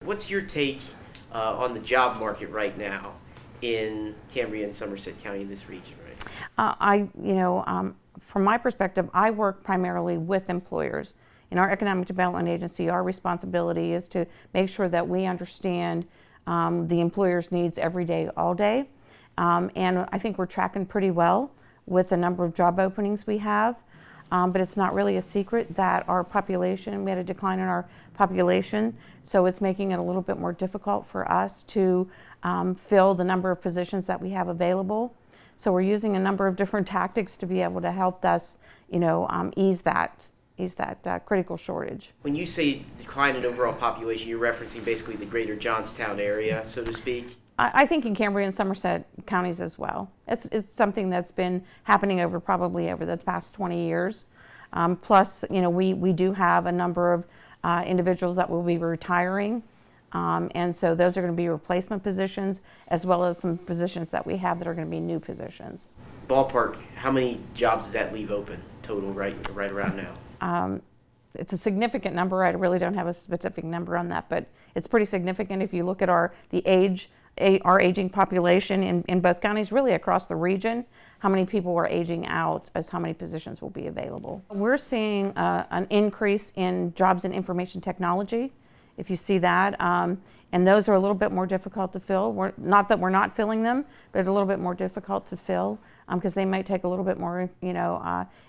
what's your take on the job market right now in Cambria and Somerset County in this region, right? From my perspective, I work primarily with employers. In our economic development agency, our responsibility is to make sure that we understand the employer's needs every day, all day. And I think we're tracking pretty well with the number of job openings we have. But it's not really a secret that our population, we had a decline in our population, so it's making it a little bit more difficult for us to fill the number of positions that we have available. So we're using a number of different tactics to be able to help us, ease that critical shortage. When you say decline in overall population, you're referencing basically the greater Johnstown area, so to speak? I think in Cambria and Somerset counties as well. It's something that's been happening probably over the past 20 years. Plus, we do have a number of individuals that will be retiring. And so those are going to be replacement positions, as well as some positions that we have that are going to be new positions. Ballpark, how many jobs does that leave open total right around now? It's a significant number. I really don't have a specific number on that, but it's pretty significant if you look at our aging population in both counties, really across the region. How many people are aging out as how many positions will be available. We're seeing an increase in jobs in information technology, if you see that, and those are a little bit more difficult to fill. Not that we're not filling them, but a little bit more difficult to fill because they might take a little bit more,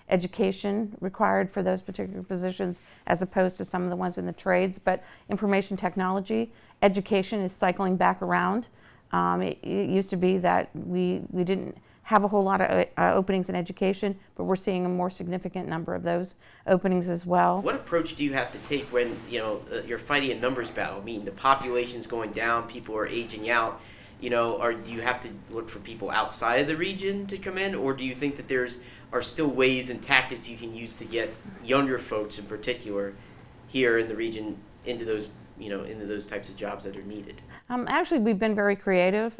education required for those particular positions as opposed to some of the ones in the trades. But information technology, education is cycling back around. It used to be that we didn't have a whole lot of openings in education, but we're seeing a more significant number of those openings as well. What approach do you have to take when you're fighting a numbers battle? I mean, the population's going down, people are aging out. Or do you have to look for people outside of the region to come in, or do you think that there's are still ways and tactics you can use to get younger folks in particular here in the region into those types of jobs that are needed? Actually, we've been very creative.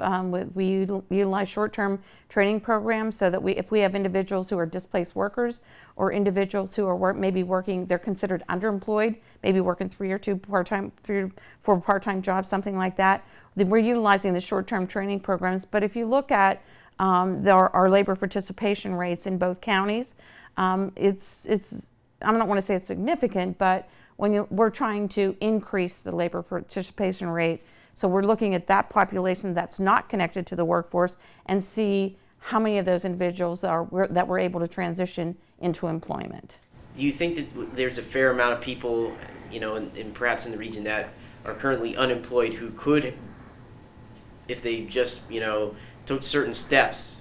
We utilize short-term training programs so that if we have individuals who are displaced workers or individuals who are maybe working, they're considered underemployed, maybe working 3 or 4 part-time jobs, something like that. We're utilizing the short-term training programs. But if you look at our labor participation rates in both counties, it's I don't want to say it's significant, but we're trying to increase the labor participation rate. So we're looking at that population that's not connected to the workforce and see how many of those individuals that we're able to transition into employment. Do you think that there's a fair amount of people, and perhaps in the region that are currently unemployed who could, if they just, took certain steps,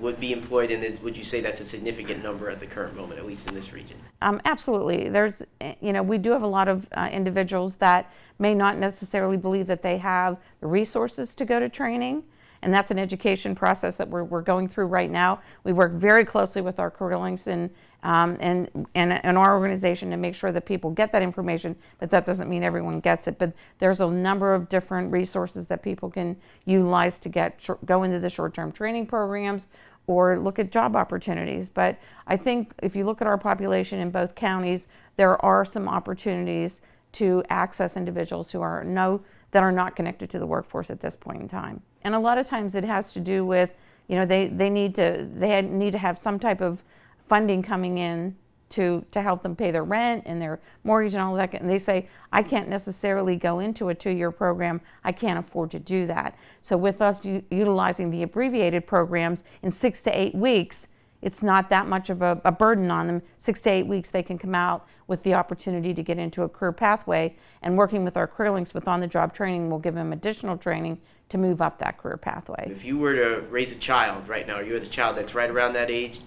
would be employed, and would you say that's a significant number at the current moment, at least in this region? Absolutely. We do have a lot of individuals that may not necessarily believe that they have the resources to go to training, and that's an education process that we're going through right now. We work very closely with our career-links and our organization to make sure that people get that information, but that doesn't mean everyone gets it. But there's a number of different resources that people can utilize to go into the short-term training programs or look at job opportunities. But I think if you look at our population in both counties, there are some opportunities to access individuals that are not connected to the workforce at this point in time. And a lot of times it has to do with, they need to have some type of funding coming in to help them pay their rent and their mortgage and all that. And they say, I can't necessarily go into a 2-year program. I can't afford to do that. So with us utilizing the abbreviated programs in 6 to 8 weeks, it's not that much of a burden on them. 6 to 8 weeks, they can come out with the opportunity to get into a career pathway, and working with our career-links with on-the-job training will give them additional training to move up that career pathway. If you were to raise a child right now, you had a child that's right around that age,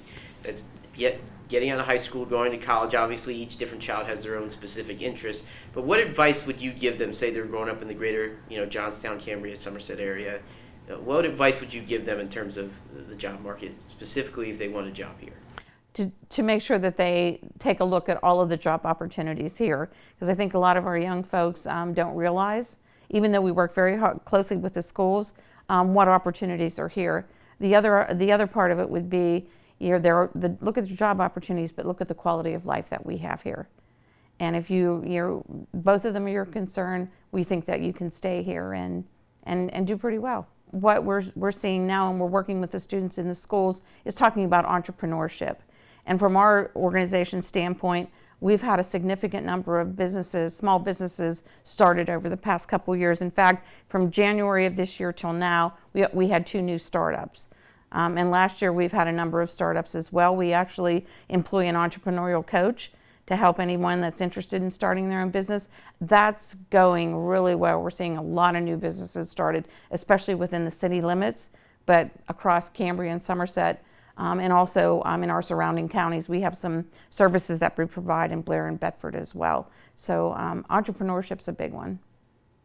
that's yet getting out of high school, going to college. Obviously, each different child has their own specific interests. But what advice would you give them? Say they're growing up in the greater, Johnstown, Cambria, Somerset area. What advice would you give them in terms of the job market, specifically if they want a job here? To make sure that they take a look at all of the job opportunities here, because I think a lot of our young folks don't realize, even though we work very closely with the schools, what opportunities are here. The other part of it would be, look at the job opportunities, but look at the quality of life that we have here. And if both of them are your concern, we think that you can stay here and do pretty well. What we're seeing now, and we're working with the students in the schools, is talking about entrepreneurship. And from our organization standpoint, we've had a significant number of businesses, small businesses, started over the past couple of years. In fact, from January of this year till now, we had 2 new startups. And last year, we've had a number of startups as well. We actually employ an entrepreneurial coach to help anyone that's interested in starting their own business. That's going really well. We're seeing a lot of new businesses started, especially within the city limits, but across Cambria and Somerset, and also in our surrounding counties. We have some services that we provide in Blair and Bedford as well. So entrepreneurship's a big one.